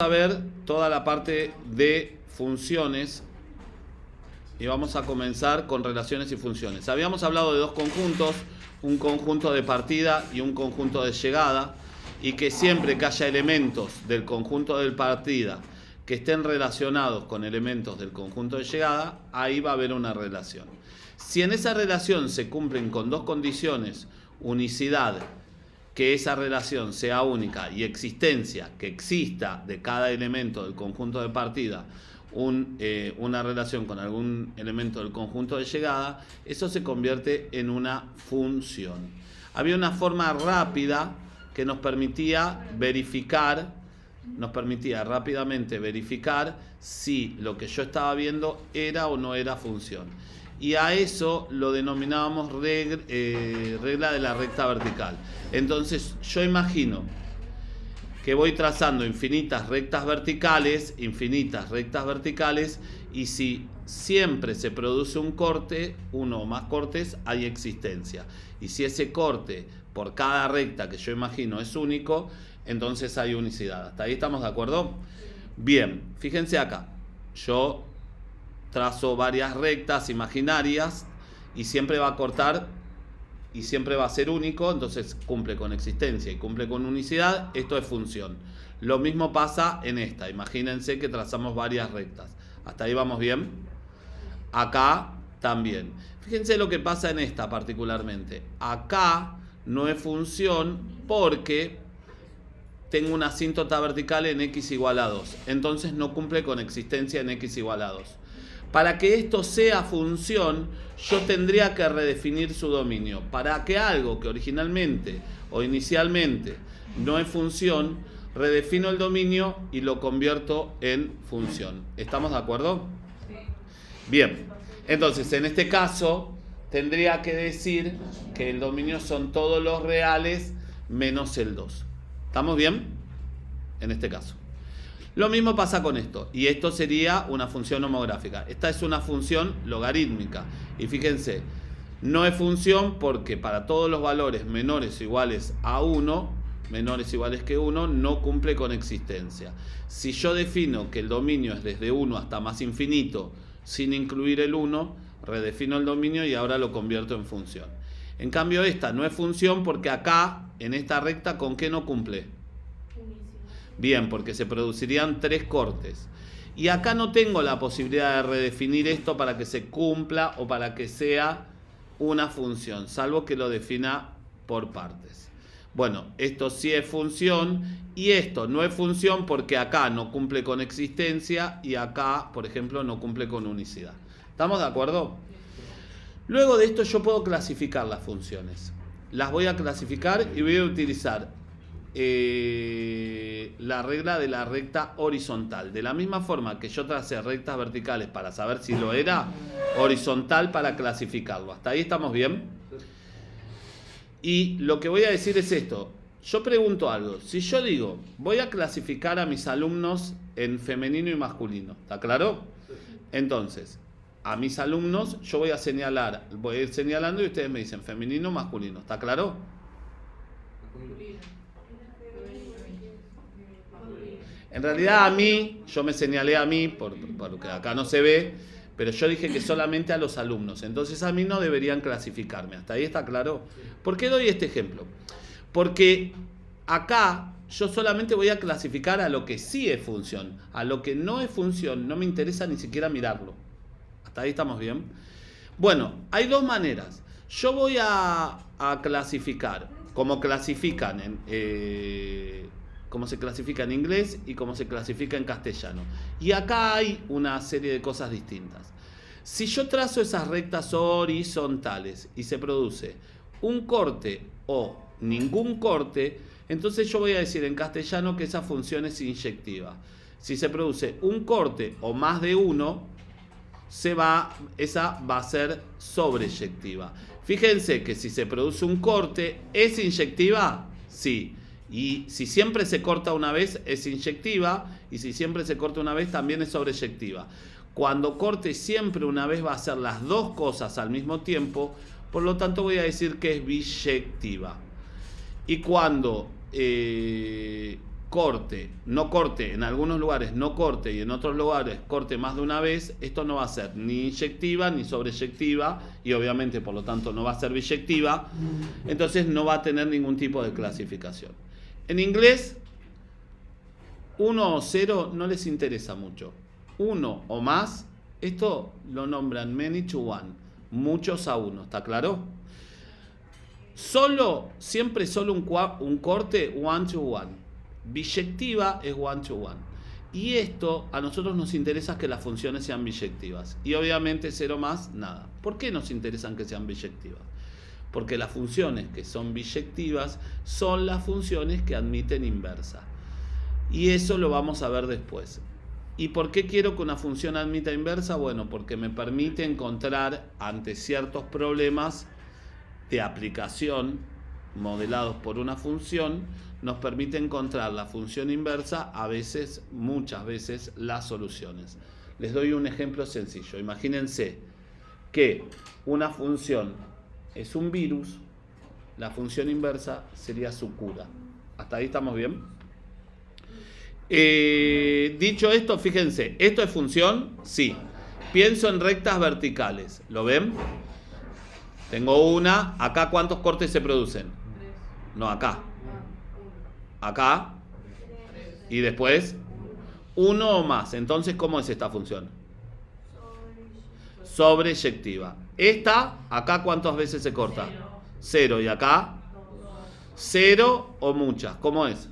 A ver toda la parte de funciones y vamos a comenzar con relaciones y funciones. Habíamos hablado de dos conjuntos, un conjunto de partida y un conjunto de llegada, y que siempre que haya elementos del conjunto de partida que estén relacionados con elementos del conjunto de llegada, ahí va a haber una relación. Si en esa relación se cumplen con dos condiciones, unicidad, que esa relación sea única, y existencia, que exista de cada elemento del conjunto de partida una relación con algún elemento del conjunto de llegada, eso se convierte en una función. Había una forma rápida que nos permitía rápidamente verificar si lo que yo estaba viendo era o no era función. Y a eso lo denominábamos regla de la recta vertical. Entonces yo imagino que voy trazando infinitas rectas verticales, y si siempre se produce un corte, uno o más cortes, hay existencia. Y si ese corte por cada recta que yo imagino es único, entonces hay unicidad. ¿Hasta ahí estamos de acuerdo? Bien, fíjense acá. Yo trazo varias rectas imaginarias y siempre va a cortar y siempre va a ser único, entonces cumple con existencia y cumple con unicidad. Esto es función. Lo mismo pasa en esta. Imagínense que trazamos varias rectas. ¿Hasta ahí vamos bien? Acá también. Fíjense lo que pasa en esta particularmente. Acá no es función porque tengo una asíntota vertical en x igual a 2. Entonces no cumple con existencia en x igual a 2. Para que esto sea función, yo tendría que redefinir su dominio. Para que algo que originalmente o inicialmente no es función, redefino el dominio y lo convierto en función. ¿Estamos de acuerdo? Sí. Bien, entonces en este caso tendría que decir que el dominio son todos los reales menos el 2. ¿Estamos bien? En este caso. Lo mismo pasa con esto, y esto sería una función homográfica. Esta es una función logarítmica, y fíjense, no es función porque para todos los valores menores o iguales a 1, menores o iguales que 1, no cumple con existencia. Si yo defino que el dominio es desde 1 hasta más infinito, sin incluir el 1, redefino el dominio y ahora lo convierto en función. En cambio esta no es función porque acá, en esta recta, ¿con qué no cumple? Bien, porque se producirían 3 cortes. Y acá no tengo la posibilidad de redefinir esto para que se cumpla o para que sea una función, salvo que lo defina por partes. Bueno, esto sí es función y esto no es función porque acá no cumple con existencia y acá, por ejemplo, no cumple con unicidad. ¿Estamos de acuerdo? Luego de esto yo puedo clasificar las funciones. Las voy a clasificar y voy a utilizar la regla de la recta horizontal. De la misma forma que yo tracé rectas verticales para saber si lo era, horizontal para clasificarlo. ¿Hasta ahí estamos bien? Y lo que voy a decir es esto. Yo pregunto algo. Si yo digo, voy a clasificar a mis alumnos en femenino y masculino, ¿está claro? Entonces, a mis alumnos yo voy a ir señalando y ustedes me dicen femenino o masculino, ¿está claro? En realidad a mí, yo me señalé a mí, porque acá no se ve, pero yo dije que solamente a los alumnos. Entonces a mí no deberían clasificarme. ¿Hasta ahí está claro? ¿Por qué doy este ejemplo? Porque acá yo solamente voy a clasificar a lo que sí es función. A lo que no es función no me interesa ni siquiera mirarlo. ¿Hasta ahí estamos bien? Bueno, hay dos maneras. Yo voy a clasificar como clasifican cómo se clasifica en inglés y cómo se clasifica en castellano. Y acá hay una serie de cosas distintas. Si yo trazo esas rectas horizontales y se produce un corte o ningún corte, entonces yo voy a decir en castellano que esa función es inyectiva. Si se produce un corte o más de uno, esa va a ser sobreyectiva. Fíjense que si se produce un corte, ¿es inyectiva? Sí. Y si siempre se corta una vez es inyectiva, y si siempre se corta una vez también es sobreyectiva. Cuando corte siempre una vez va a hacer las dos cosas al mismo tiempo, por lo tanto voy a decir que es biyectiva. Y cuando corte, no corte, en algunos lugares no corte y en otros lugares corte más de una vez, esto no va a ser ni inyectiva ni sobreyectiva y obviamente por lo tanto no va a ser biyectiva, entonces no va a tener ningún tipo de clasificación. En inglés, 1 o 0 no les interesa mucho. 1 o más, esto lo nombran many to one, muchos a uno, ¿está claro? Siempre solo un corte one to one. Biyectiva es one to one. Y esto a nosotros nos interesa que las funciones sean biyectivas. Y obviamente 0 más, nada. ¿Por qué nos interesan que sean biyectivas? Porque las funciones que son biyectivas son las funciones que admiten inversa. Y eso lo vamos a ver después. ¿Y por qué quiero que una función admita inversa? Bueno, porque me permite encontrar ante ciertos problemas de aplicación modelados por una función, nos permite encontrar la función inversa, a veces, muchas veces, las soluciones. Les doy un ejemplo sencillo. Imagínense que una función es un virus, la función inversa sería su cura. ¿Hasta ahí estamos bien? Dicho esto, fíjense, ¿esto es función? Sí. Pienso en rectas verticales. ¿Lo ven? Tengo una. ¿Acá cuántos cortes se producen? No, acá. Acá. Y después, 1 o más. Entonces, ¿cómo es esta función? Sobreyectiva. Esta, ¿acá cuántas veces se corta? 0. ¿Y acá? 0 o muchas. ¿Cómo es?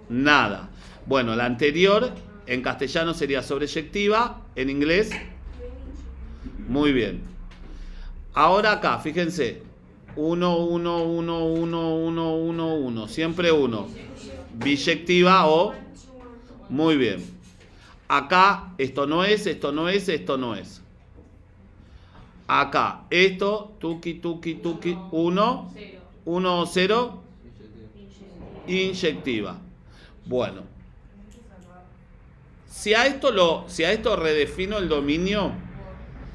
Nada. Bueno, la anterior en castellano sería sobreyectiva. En inglés, muy bien. Ahora acá, fíjense. 1, 1, 1, 1, 1, 1, 1. Siempre 1. Biyectiva o... Muy bien. Acá, esto no es, esto no es, esto no es. Acá, esto, tuki, tuki, tuki, 1, 1 o 0, inyectiva. Bueno. Si a esto redefino el dominio,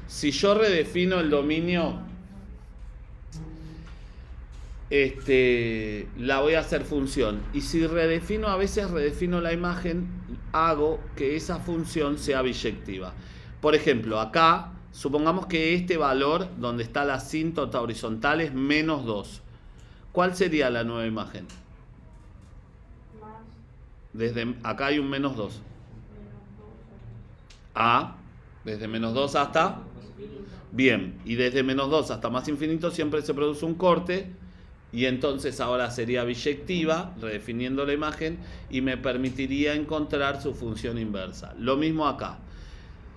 si yo redefino el dominio, la voy a hacer función. Y si a veces redefino la imagen, hago que esa función sea biyectiva. Por ejemplo, acá, supongamos que este valor, donde está la asíntota horizontal, es menos 2. ¿Cuál sería la nueva imagen? Desde acá hay un menos 2. Desde menos 2 hasta... Bien, y desde menos 2 hasta más infinito siempre se produce un corte, y entonces ahora sería biyectiva, redefiniendo la imagen, y me permitiría encontrar su función inversa. Lo mismo acá.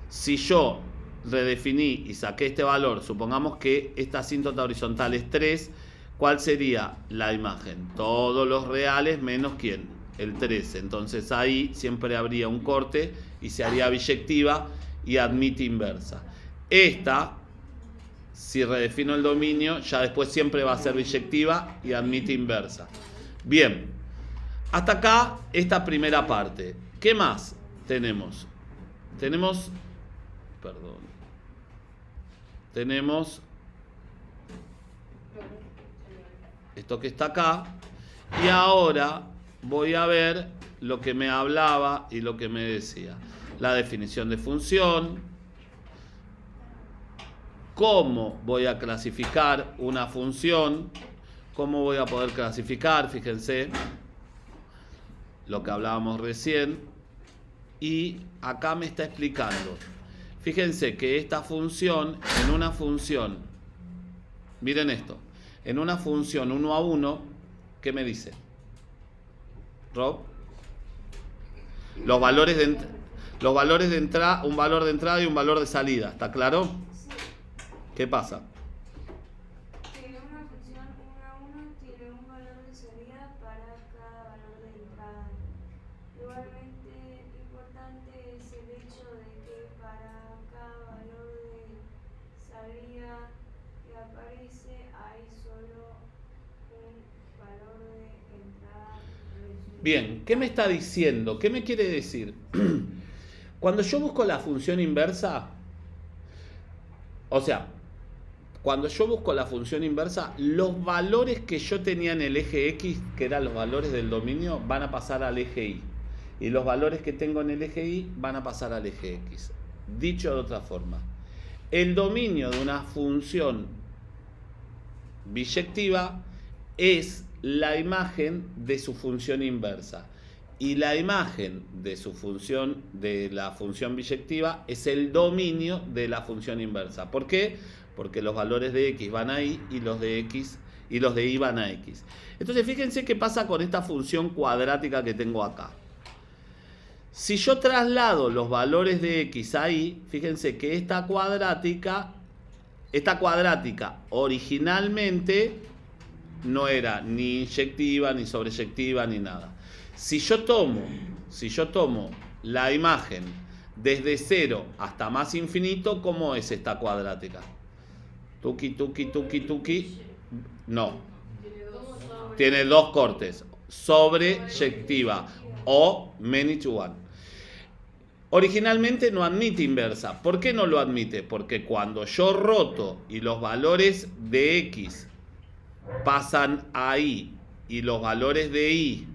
Si yo redefiní y saqué este valor, supongamos que esta asíntota horizontal es 3, ¿cuál sería la imagen? Todos los reales menos ¿quién? El 3. Entonces ahí siempre habría un corte y se haría biyectiva y admite inversa. Esta, si redefino el dominio, ya después siempre va a ser biyectiva y admite inversa. Bien, hasta acá esta primera parte. ¿Qué más tenemos? Tenemos esto que está acá, y ahora voy a ver lo que me hablaba y lo que me decía. La definición de función. ¿Cómo voy a clasificar una función? ¿Cómo voy a poder clasificar? Fíjense lo que hablábamos recién. Y acá me está explicando. Fíjense que esta función, en una función, miren esto, en una función 1 a 1, ¿qué me dice? Rob, los valores de entrada, un valor de entrada y un valor de salida, ¿está claro? ¿Qué pasa? Que una función 1 a 1 tiene un valor de salida para cada valor de entrada. Igualmente importante es el hecho de que para cada valor de salida que aparece hay solo un valor de entrada. Bien, ¿qué me está diciendo? ¿Qué me quiere decir? Cuando yo busco la función inversa, o sea, cuando yo busco la función inversa, los valores que yo tenía en el eje X, que eran los valores del dominio, van a pasar al eje Y. Y los valores que tengo en el eje Y van a pasar al eje X. Dicho de otra forma, el dominio de una función biyectiva es la imagen de su función inversa. Y la imagen de su función, de la función biyectiva, es el dominio de la función inversa. ¿Por qué? Porque los valores de X van a Y y los de Y van a X. Entonces fíjense qué pasa con esta función cuadrática que tengo acá. Si yo traslado los valores de X a Y, fíjense que esta cuadrática originalmente no era ni inyectiva, ni sobreyectiva, ni nada. Si yo tomo la imagen desde 0 hasta más infinito, ¿cómo es esta cuadrática? Tuki, tuki, tuki, tuki. No. Tiene dos cortes. Sobreyectiva o many to one. Originalmente no admite inversa. ¿Por qué no lo admite? Porque cuando yo roto y los valores de X pasan a Y y los valores de Y,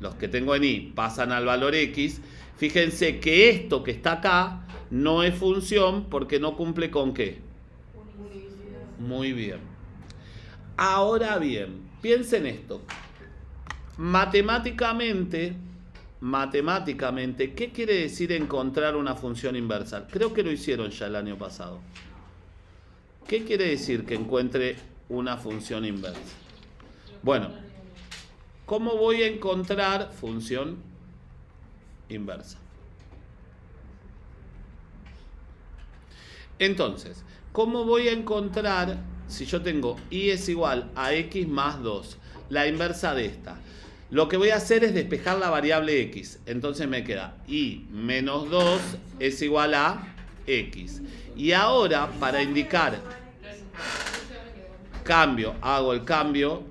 los que tengo en Y, pasan al valor X, fíjense que esto que está acá no es función porque no cumple con ¿qué? Muy bien. Ahora bien, piensen esto. Matemáticamente, ¿qué quiere decir encontrar una función inversa? Creo que lo hicieron ya el año pasado. ¿Qué quiere decir que encuentre una función inversa? Bueno, ¿cómo voy a encontrar función inversa? Entonces, ¿cómo voy a encontrar, si yo tengo Y es igual a X más 2, la inversa de esta? Lo que voy a hacer es despejar la variable X. Entonces me queda Y menos 2 es igual a X. Y ahora, para indicar cambio, hago el cambio.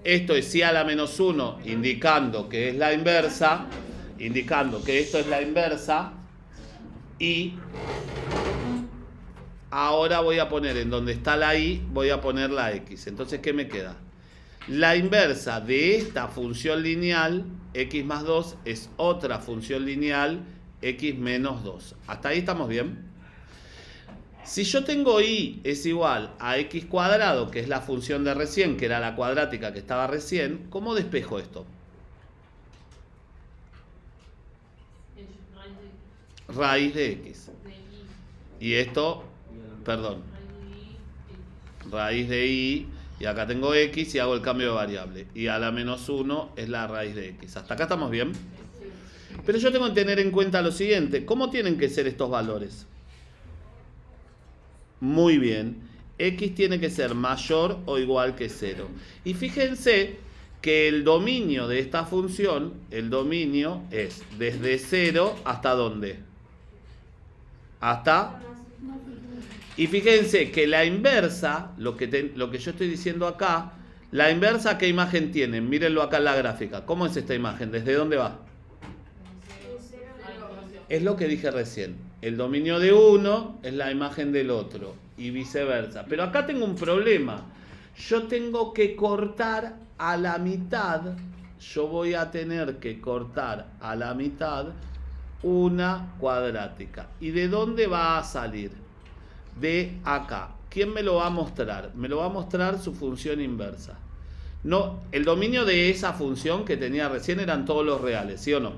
Esto es Y a la menos 1, indicando que es la inversa, indicando que esto es la inversa. Y ahora voy a poner en donde está la Y, voy a poner la X. Entonces, ¿qué me queda? La inversa de esta función lineal, X más 2, es otra función lineal, X menos 2. ¿Hasta ahí estamos bien? Si yo tengo Y es igual a X cuadrado, que es la función de recién, que era la cuadrática que estaba recién, ¿cómo despejo esto? Raíz de X. Y esto, perdón, raíz de Y, y acá tengo X y hago el cambio de variable. Y a la menos 1 es la raíz de X. ¿Hasta acá estamos bien? Pero yo tengo que tener en cuenta lo siguiente. ¿Cómo tienen que ser estos valores? Muy bien. X tiene que ser mayor o igual que 0. Y fíjense que el dominio de esta función, el dominio es desde 0 hasta ¿dónde? Hasta... Y fíjense que la inversa, lo que yo estoy diciendo acá, la inversa, ¿qué imagen tiene? Mírenlo acá en la gráfica. ¿Cómo es esta imagen? ¿Desde dónde va? Es lo que dije recién. El dominio de uno es la imagen del otro y viceversa. Pero acá tengo un problema. Yo tengo que cortar a la mitad. Yo voy a tener que cortar a la mitad una cuadrática. ¿Y de dónde va a salir? De acá. ¿Quién me lo va a mostrar? Me lo va a mostrar su función inversa. No, el dominio de esa función que tenía recién eran todos los reales, ¿sí o no?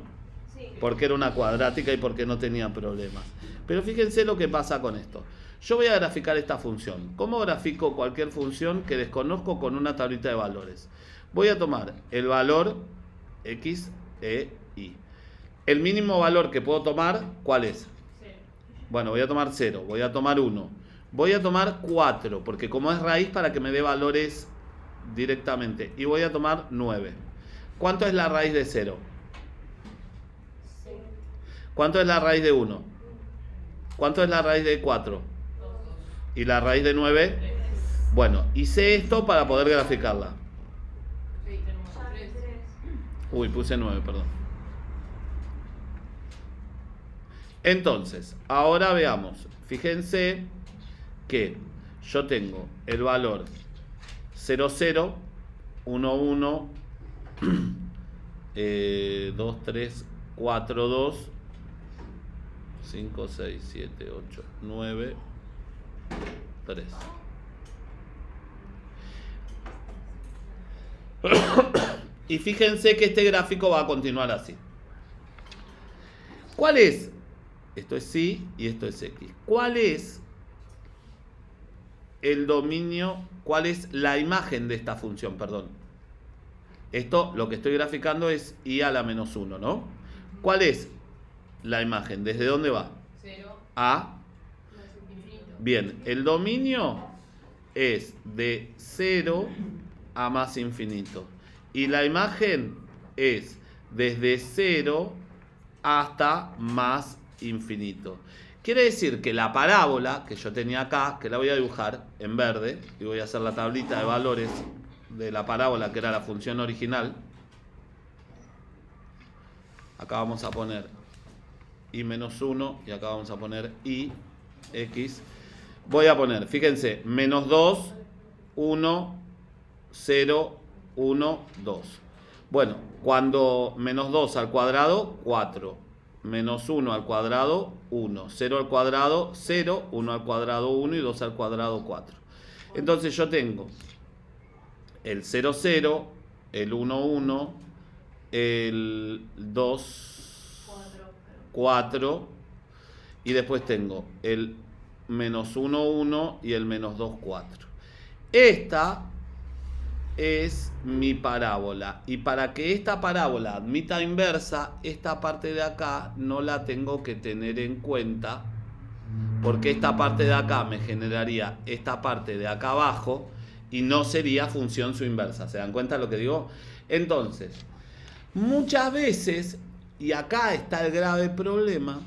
Sí. Porque era una cuadrática y porque no tenía problemas. Pero fíjense lo que pasa con esto. Yo voy a graficar esta función. ¿Cómo grafico cualquier función que desconozco con una tablita de valores? Voy a tomar el valor X, E, Y. El mínimo valor que puedo tomar, ¿cuál es? Bueno, voy a tomar 0, voy a tomar 1, voy a tomar 4, porque como es raíz para que me dé valores directamente, y voy a tomar 9. ¿Cuánto es la raíz de 0? ¿Cuánto es la raíz de 1? ¿Cuánto es la raíz de 4? ¿Y la raíz de 9? Bueno, hice esto para poder graficarla. Uy, puse 9, perdón. Entonces, ahora veamos. Fíjense que yo tengo el valor 0, 0, 1, 1, 2, 3, 4, 2, 5, 6, 7, 8, 9, 3. Y fíjense que este gráfico va a continuar así. ¿Cuál es? Esto es Y y esto es X. ¿Cuál es el dominio? ¿Cuál es la imagen de esta función? Perdón. Esto, lo que estoy graficando es Y a la menos 1, ¿no? ¿Cuál es la imagen? ¿Desde dónde va? 0 A. más infinito. Bien, el dominio es de 0 a más infinito. Y la imagen es desde 0 hasta más infinito. Quiere decir que la parábola que yo tenía acá, que la voy a dibujar en verde, y voy a hacer la tablita de valores de la parábola que era la función original. Acá vamos a poner y menos 1 y acá vamos a poner y x. Voy a poner, fíjense, menos 2, 1, 0, 1, 2. Bueno, cuando menos 2 al cuadrado, 4. Menos 1 al cuadrado, 1. 0 al cuadrado, 0. 1 al cuadrado, 1. Y 2 al cuadrado, 4. Entonces yo tengo el 0, 0, el 1, 1, el 2, 4. Y después tengo el menos 1, 1 y el menos 2, 4. Esta es mi parábola. Y para que esta parábola admita inversa, esta parte de acá no la tengo que tener en cuenta, porque esta parte de acá me generaría esta parte de acá abajo y no sería función su inversa. ¿Se dan cuenta de lo que digo? Entonces, muchas veces, y acá está el grave problema,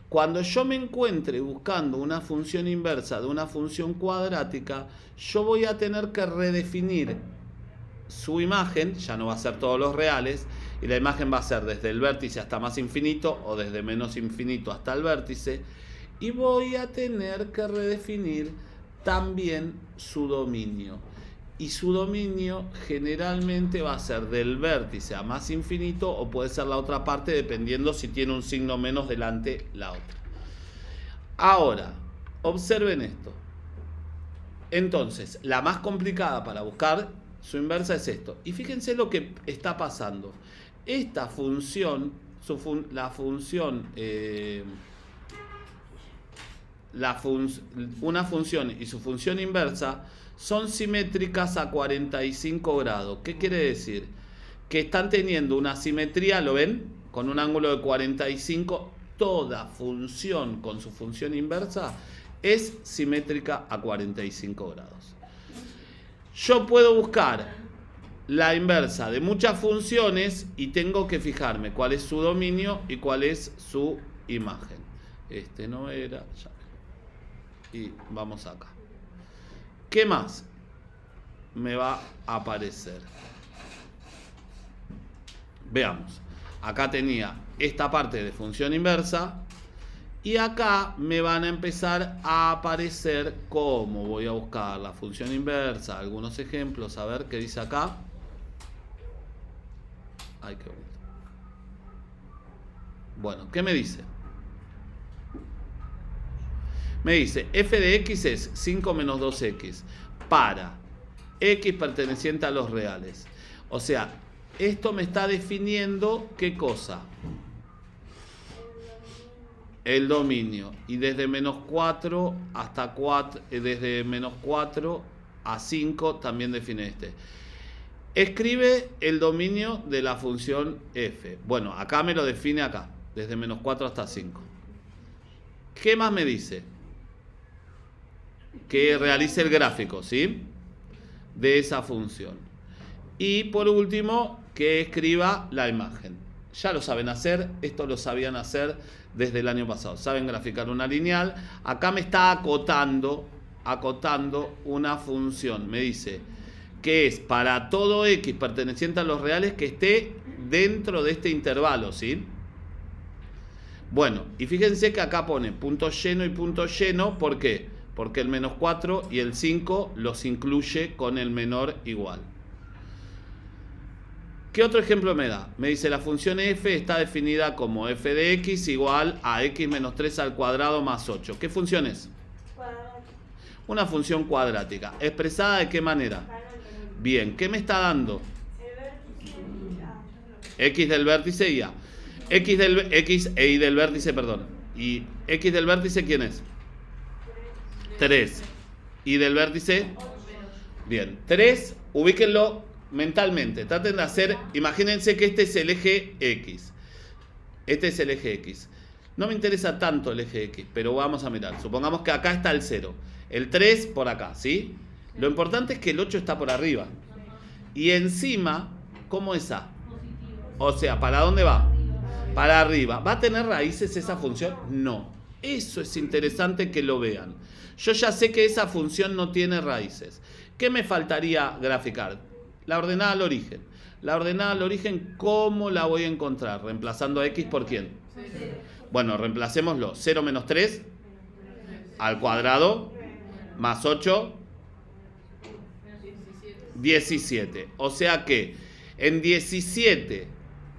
cuando yo me encuentre buscando una función inversa de una función cuadrática, yo voy a tener que redefinir su imagen, ya no va a ser todos los reales, y la imagen va a ser desde el vértice hasta más infinito o desde menos infinito hasta el vértice, y voy a tener que redefinir también su dominio. Y su dominio generalmente va a ser del vértice a más infinito o puede ser la otra parte dependiendo si tiene un signo menos delante la otra. Ahora, observen esto. Entonces, la más complicada para buscar su inversa es esto. Y fíjense lo que está pasando. Esta función, una función y su función inversa son simétricas a 45 grados. ¿Qué quiere decir? Que están teniendo una simetría, ¿lo ven? Con un ángulo de 45. Toda función con su función inversa es simétrica a 45 grados. Yo puedo buscar la inversa de muchas funciones y tengo que fijarme cuál es su dominio y cuál es su imagen. Este no era... ya. Y vamos acá. ¿Qué más me va a aparecer? Veamos. Acá tenía esta parte de función inversa y acá me van a empezar a aparecer cómo voy a buscar la función inversa. Algunos ejemplos, a ver qué dice acá. Ay, qué bonito. Bueno, ¿qué me dice? Me dice, f de x es 5 menos 2x para x perteneciente a los reales. O sea, esto me está definiendo ¿qué cosa? El dominio. Y desde menos 4 hasta 4, desde menos 4 a 5 también define este. Escribe el dominio de la función f. Bueno, acá me lo define acá, desde menos 4 hasta 5. ¿Qué más me dice? Que realice el gráfico, ¿sí? De esa función. Y por último, que escriba la imagen. Ya lo saben hacer, esto lo sabían hacer desde el año pasado. Saben graficar una lineal. Acá me está acotando una función. Me dice que es para todo x perteneciente a los reales que esté dentro de este intervalo, ¿sí? Bueno, y fíjense que acá pone punto lleno y punto lleno. ¿Por qué? porque el menos 4 y el 5 los incluye con el menor igual. ¿Qué otro ejemplo me da? Me dice la función f está definida como f de x igual a x menos 3 al cuadrado más 8. ¿Qué función es? Cuadrado. Una función cuadrática. ¿Expresada de qué manera? Bien, ¿qué me está dando? El vértice X del vértice y A. X e Y del vértice, perdón. ¿Y X del vértice quién es? 3. ¿Y del vértice? Bien, 3, ubíquenlo mentalmente. Traten de hacer, imagínense que este es el eje X. Este es el eje X. No me interesa tanto el eje X, pero vamos a mirar. Supongamos que acá está el 0. El 3 por acá, ¿sí? Lo importante es que el 8 está por arriba. Y encima, ¿cómo es A? O sea, ¿para dónde va? Para arriba. ¿Va a tener raíces esa función? No. Eso es interesante que lo vean. Yo ya sé que esa función no tiene raíces. ¿Qué me faltaría graficar? La ordenada al origen. La ordenada al origen, ¿cómo la voy a encontrar? ¿Reemplazando a x por quién? Bueno, reemplacémoslo. 0 menos 3 al cuadrado más 8, 17. O sea que en 17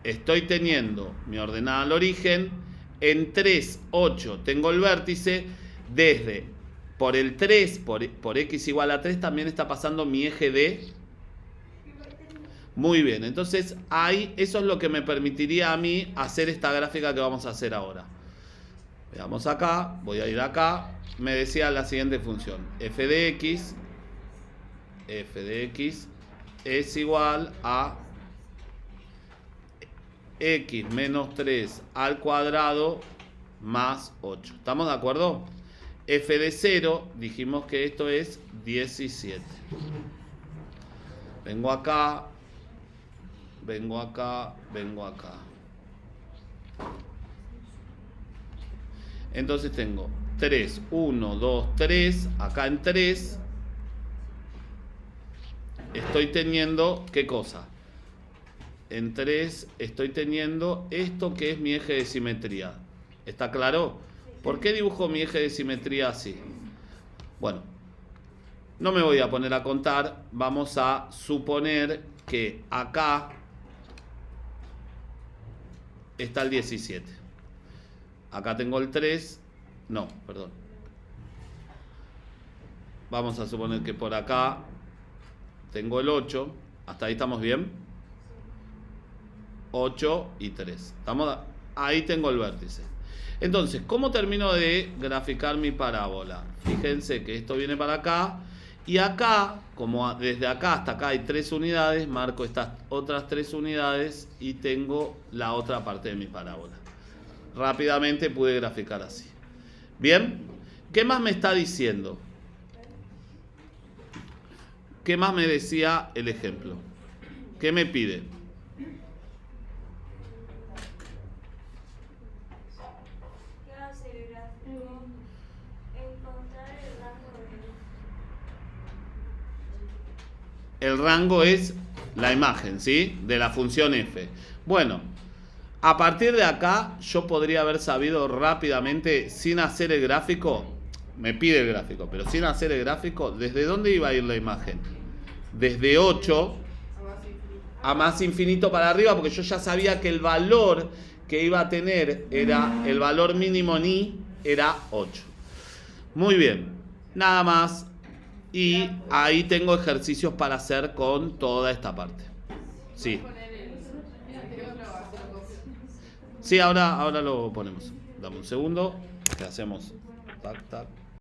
estoy teniendo mi ordenada al origen. En 3, 8 tengo el vértice. Desde por el 3, por x igual a 3 también está pasando mi eje D. Muy bien, entonces ahí eso es lo que me permitiría a mí hacer esta gráfica que vamos a hacer ahora. Veamos acá, voy a ir acá. Me decía la siguiente función. f de x es igual a x menos 3 al cuadrado más 8. ¿Estamos de acuerdo? F de 0, dijimos que esto es 17. Vengo acá, vengo acá, vengo acá. Entonces tengo 3, 1, 2, 3. Acá en 3 estoy teniendo, ¿qué cosa? En 3 estoy teniendo esto que es mi eje de simetría. ¿Está claro? ¿Por qué dibujo mi eje de simetría así? Bueno, no me voy a poner a contar. Vamos a suponer que acá está el 17. Acá tengo el 3. No, perdón. Vamos a suponer que por acá tengo el 8. ¿Hasta ahí estamos bien? 8 y 3. Ahí tengo el vértice. Entonces, ¿cómo termino de graficar mi parábola? Fíjense que esto viene para acá. Y acá, como desde acá hasta acá hay 3 unidades, marco estas otras 3 unidades y tengo la otra parte de mi parábola. Rápidamente pude graficar así. ¿Bien? ¿Qué más me está diciendo? ¿Qué más me decía el ejemplo? ¿Qué me pide? ¿Qué hace el gráfico? Encontrar el rango de... El rango es la imagen, ¿sí? De la función f. Bueno, a partir de acá yo podría haber sabido rápidamente, sin hacer el gráfico, me pide el gráfico, pero sin hacer el gráfico, ¿desde dónde iba a ir la imagen? Desde 8 a más infinito para arriba, porque yo ya sabía que el valor que iba a tener era, el valor mínimo en i era 8. Muy bien, nada más. Y ahí tengo ejercicios para hacer con toda esta parte. Sí. Sí, ahora lo ponemos. Dame un segundo. ¿Qué hacemos? Tac, tac.